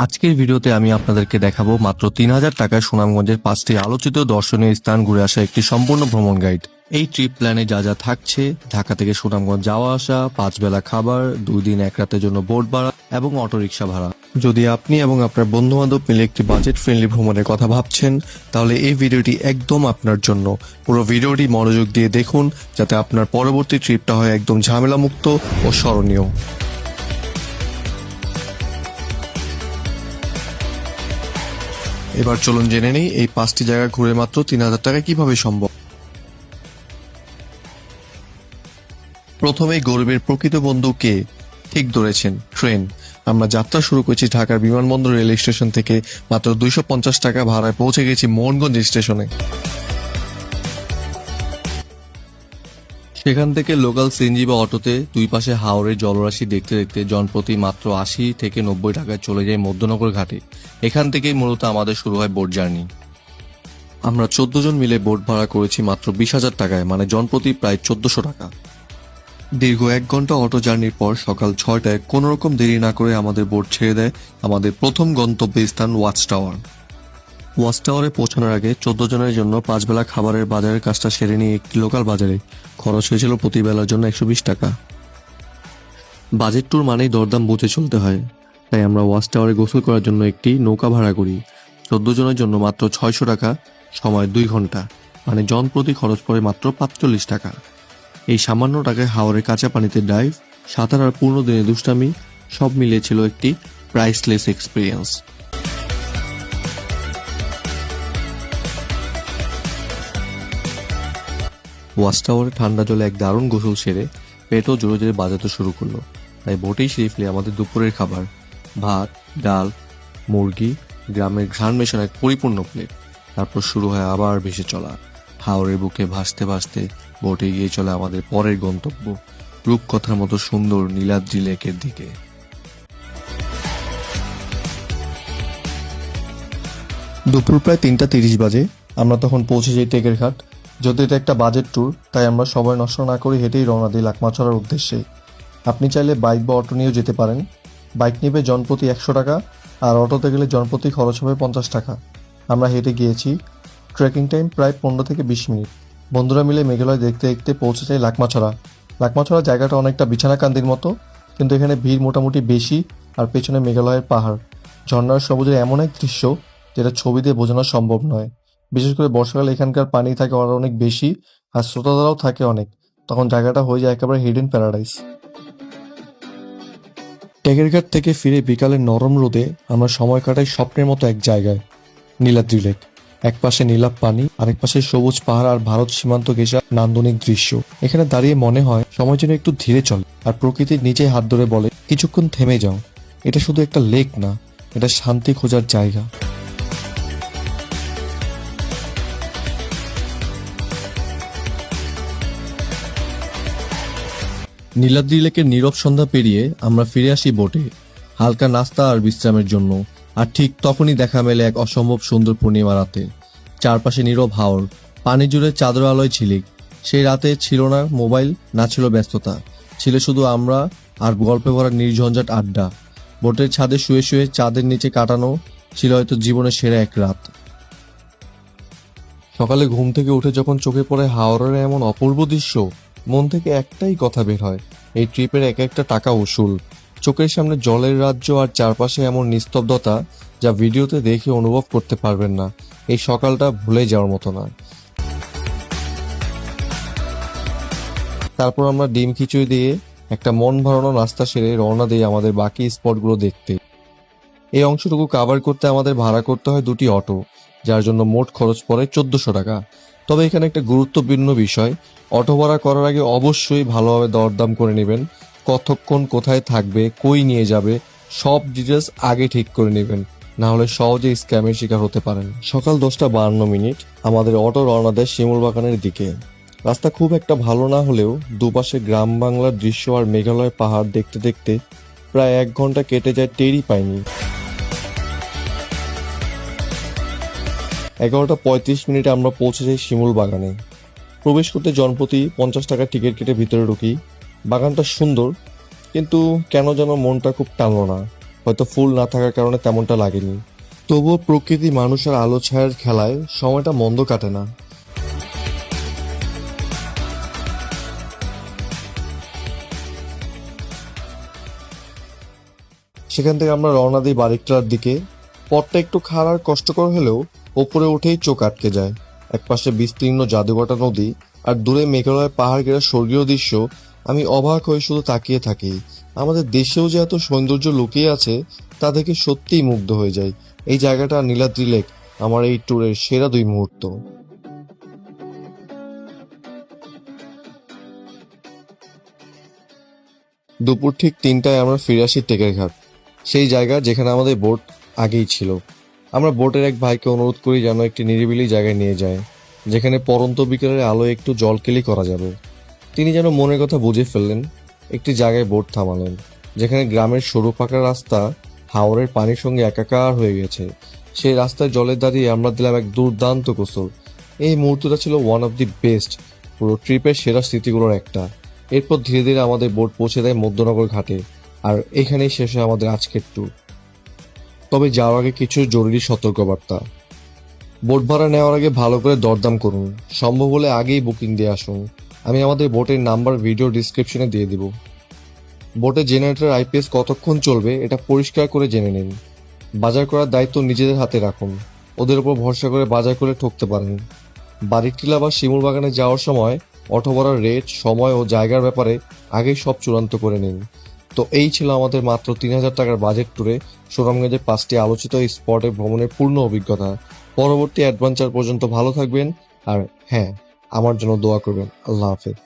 আজকের ভিডিওতে আমি আপনাদেরকে দেখাবো মাত্র ৩,০০০ টাকায় সুনামগঞ্জের ৫টি আলোচিত দর্শনীয় স্থান ঘুরে আসা একটি সম্পূর্ণ ভ্রমণ গাইড। এই ট্রিপ প্ল্যানে যা যা থাকছে: ঢাকা থেকে সুনামগঞ্জ যাওয়া আসা, ৫ বেলা খাবার, ২ দিন ১ রাতের জন্য বোট ভাড়া এবং অটোরিকশা ভাড়া। যদি আপনি এবং আপনার বন্ধু বান্ধব মিলে একটি বাজেট ফ্রেন্ডলি ভ্রমণের কথা ভাবছেন, তাহলে এই ভিডিওটি একদম আপনার জন্য। পুরো ভিডিওটি মনোযোগ দিয়ে দেখুন, যাতে আপনার পরবর্তী ট্রিপটা হয় একদম ঝামেলামুক্ত ও স্মরণীয়। এবার চলুন জেনে নেই এই ৫টি জায়গা ঘুরে মাত্র ৩,০০০ টাকায় কিভাবে সম্ভব। প্রথমেই গরিবের প্রকৃত বন্ধু কে? ঠিক ধরেছেন, ট্রেন। আমরা যাত্রা শুরু করেছি ঢাকার বিমানবন্দর রেল স্টেশন থেকে। মাত্র ২৫০ টাকা ভাড়ায় পৌঁছে গেছি মোহনগঞ্জ স্টেশনে। সেখান থেকে লোকাল সিএনজি বা অটোতে দুই পাশে হাওরের জলরাশি দেখতে দেখতে জনপ্রতি মাত্র ৮০ থেকে ৯০ টাকায় চলে যায় মধ্যনগর ঘাটে। এখান থেকেই মূলত আমাদের শুরু হয় বোট জার্নি। আমরা ১৪ জন মিলে বোট ভাড়া করেছি মাত্র ২০,০০০ টাকায়, মানে জনপ্রতি প্রায় ১৪০০ টাকা। দীর্ঘ ১ ঘন্টা অটো জার্নির পর সকাল ৬টায় কোনোরকম দেরি না করে আমাদের বোট ছেড়ে দেয় আমাদের প্রথম গন্তব্যস্থান ওয়াচ টাওয়ার। ওয়াচ টাওয়ারে পৌঁছানোর আগে ১৪ জনের জন্য ৫ বেলা খাবারের বাজারের কাজটা সেরে নিয়ে একটি লোকাল বাজারে খরচ হয়েছিল প্রতি বেলার জন্য ১২০ টাকা। বাজেট ট্যুর মানেই দরদাম বুঝে চলতে হয়, তাই আমরা ওয়াচ টাওয়ারে গোসল করার জন্য একটি নৌকা ভাড়া করি। ১৪ জনের জন্য মাত্র ৬০০ টাকা, সময় ২ ঘন্টা, মানে জন প্রতি খরচ পড়ে মাত্র ৪৫ টাকা। এই সামান্য টাকায় হাওরের কাঁচা পানিতে ডাইভ, সাঁতার আর পূর্ণ দিনে দুষ্টামি সব মিলিয়েছিল একটি প্রাইসলেস এক্সপিরিয়েন্স। ওয়াচ টাওয়ারে ঠান্ডা জলে এক দারুণ গোসল সেরে পেটও জোরে জোরে বাজাতে শুরু করলো। তাই বোটেই সেফলি আমাদের দুপুরের খাবার: ভাত, ডাল, মুরগি, গ্রামের ঘ্রাণ মেশানো এক পরিপূর্ণ প্লেট। তারপর শুরু হয় আবার ভেসে চলা। হাওরের বুকে ভাসতে ভাসতে বোটে গিয়ে চলে আমাদের পরের গন্তব্য, রূপকথার মতো সুন্দর নীলাদ্রি লেকের দিকে। দুপুর প্রায় ৩টা ৩০ বাজে। আমরা তখন পৌঁছে যাই টেকের ঘাট। যদি এটা একটা বাজেট ট্যুর, তাই আমরা সময় নষ্ট না করে হেঁটেই রওনা দিই লাকমাছড়ার উদ্দেশ্যে। আপনি চাইলে বাইক বা অটো নিয়েও যেতে পারেন। বাইক নেবে জনপ্রতি ১০০ টাকা, আর অটোতে গেলে জনপ্রতি খরচ হবে ৫০ টাকা। আমরা হেঁটে গিয়েছি। ট্রেকিং টাইম প্রায় ১৫ থেকে ২০ মিনিট। বন্ধুরা মিলে মেঘালয় দেখতে দেখতে পৌঁছে যাই লাকমাছড়া। লাকমাছড়া জায়গাটা অনেকটা বিছানাকান্দির মতো, কিন্তু এখানে ভিড় মোটামুটি বেশি, আর পেছনে মেঘালয়ের পাহাড়, ঝর্ণার সবুজের এমন এক দৃশ্য যেটা ছবি দিয়ে বোঝানো সম্ভব নয়। বিশেষ করে বর্ষাকালে এখানকার পানি থাকে আরো অনেক বেশি, আর স্রোতধারাও থাকে অনেক। তখন জায়গাটা হয়ে যায় একেবারে হিডেন প্যারাডাইস। টেকেরঘাট থেকে ফিরে বিকালের নরম রোদে আমরা সময় কাটাই স্বপ্নের মতো এক জায়গায়, নীলাদ্রি লেক। এক পাশে নীলাভ পানি, আরেক পাশে সবুজ পাহাড় আর ভারত সীমান্ত ঘেঁষা নান্দনিক দৃশ্য। এখানে দাঁড়িয়ে মনে হয় সময় যেন একটু ধীরে চলে, আর প্রকৃতির নিচে হাত ধরে বলে, কিছুক্ষণ থেমে যাও। এটা শুধু একটা লেক না, এটা শান্তি খোঁজার জায়গা। নীলাদ্রি লেকের নীরব সন্ধ্যা পেরিয়ে আমরা ফিরে আসি বোটে, হালকা নাস্তা আর বিশ্রামের জন্য। আর ঠিক তখনই দেখা মেলে এক অসম্ভব সুন্দর পূর্ণিমা রাতে। চারপাশে নীরব হাওর, পানি জুড়ে চাঁদের আলোয় ঝিলিক। সেই রাতে ছিল না মোবাইল, না ছিল ব্যস্ততা, ছিল শুধু আমরা আর গল্পে ভরা নির্ঝঞ্ঝাট আড্ডা। বোটের ছাদে শুয়ে শুয়ে চাঁদের নিচে কাটানো ছিল হয়তো জীবনের সেরা এক রাত। সকালে ঘুম থেকে উঠে যখন চোখে পড়ে হাওরের এমন অপূর্ব দৃশ্য, মন থেকে একটাই কথা বের হয়: এই ট্রিপের এক একটা টাকা উসুল। চোখের সামনে জলের রাজ্য আর চারপাশে এমন নিস্তব্ধতা যা ভিডিওতে দেখে অনুভব করতে পারবেন না। এই সকালটা ভুলে যাওয়ার মতো না। তারপর আমরা ডিম খিচুড়ি দিয়ে একটা মন ভরানো নাস্তা সেরে রওনা দিই আমাদের বাকি স্পটগুলো দেখতে। এই অংশটুকু কাভার করতে আমাদের ভাড়া করতে হয় 2টি অটো, যার জন্য মোট খরচ পড়ে ১৪০০ টাকা। তবে এখানে একটা গুরুত্বপূর্ণ বিষয়: অটো ভাড়া করার আগে অবশ্যই ভালোভাবে দরদাম করে নেবেন। কতক্ষণ কোথায় থাকবে, কই নিয়ে যাবে, সব ডিটেলস আগে ঠিক করে নেবেন, না হলে সহজে স্ক্যামের শিকার হতে পারেন। সকাল 10টা 52 মিনিট আমাদের অটো রওনা দেয় শিমুল বাগানের দিকে। রাস্তা খুব একটা ভালো না হলেও দুপাশে গ্রাম বাংলার দৃশ্য আর মেঘালয় পাহাড় দেখতে দেখতে প্রায় ১ ঘন্টা কেটে যায় টেরই পাইনি। 11টা ৩৫ মিনিটে আমরা পৌঁছে যাই শিমুল বাগানে। প্রবেশ করতে জনপ্রতি ৫০ টাকা টিকিট কেটে ভিতরে ঢুকি। বাগানটা সুন্দর, কিন্তু কেন যেন মনটা খুব টানলো না। হয়তো ফুল না থাকার কারণে তেমনটা লাগেনি। তবুও প্রকৃতি মানুষের আলো ছায়ার খেলায় সময়টা মন্দ কাটে না। সেখান থেকে আমরা রওনা দিই বারিকটার দিকে। পথটা একটু খাড়ার কষ্টকর হলেও ওপরে উঠেই চোখ আটকে যায়। একপাশে বিস্তীর্ণ জাদুঘটা নদী আর দূরে মেঘালয় পাহাড় ঘেরা স্বর্গীয় দৃশ্য। আমি অবাক হয়ে শুধু তাকিয়ে থাকি। আমাদের দেশেও যে এত সৌন্দর্য লুকিয়ে আছে তা দেখে সত্যিই মুগ্ধ হয়ে যায়। এই জায়গাটা আর নীলাদ্রি লেক আমার এই ট্যুরের সেরা 2 মুহূর্ত। দুপুর ঠিক 3টায় আমরা ফিরে আসি টেকের ঘাট, সেই জায়গা যেখানে আমাদের বোট আগেই ছিল। আমরা বোটের এক ভাইকে অনুরোধ করি যেন একটি নিরিবিলি জায়গায় নিয়ে যায়, যেখানে পরন্ত বিকেলের আলোয় একটু জলকেলি করা যাবে। তিনি যেন মনের কথা বুঝে ফেললেন। একটি জায়গায় বোট থামালেন, যেখানে গ্রামের সরু পাকা রাস্তা হাওরের পানির সঙ্গে একাকার হয়ে গেছে। সেই রাস্তায় জলে দাঁড়িয়ে আমরা দিলাম এক দুর্দান্ত গোসল। এই মুহূর্তটা ছিল ওয়ান অফ দি বেস্ট, পুরো ট্রিপের সেরা স্মৃতিগুলোর একটা। এরপর ধীরে ধীরে আমাদের বোট পৌঁছে দেয় মধ্যনগর ঘাটে, আর এখানেই শেষ হয় আমাদের আজকের ট্যুর। তবে যাওয়ার আগে কিছু জরুরি সতর্কবার্তা। বোট ভাড়া নেওয়ার আগে ভালো করে দরদাম করুন, সম্ভব হলে আগেই বুকিং দিয়ে আসুন। আমি আমাদের বোটের নাম্বার ভিডিও ডিসক্রিপশনে দিয়ে দিব। বোটের জেনারেটর আইপিএস কতক্ষণ চলবে এটা পরিষ্কার করে জেনে নিন। বাজার করার দায়িত্ব নিজেদের হাতে রাখুন, ওদের উপর ভরসা করে বাজার করে ঠকতে পারেন। বাড়ির টিলা বা শিমুল বাগানে যাওয়ার সময় অটো ভাড়ার রেট, সময় ও জায়গার ব্যাপারে আগেই সব চূড়ান্ত করে নিন। তো এই ছিল আমাদের মাত্র 3,000 টাকার বাজেট ট্যুরে সুনামগঞ্জের 5টি আলোচিত স্পটে ভ্রমণের পূর্ণ অভিজ্ঞতা। পরবর্তী অ্যাডভেঞ্চার পর্যন্ত ভালো থাকবেন, আর হ্যাঁ, আমার জন্য দোয়া করবেন। আল্লাহ হাফেজ।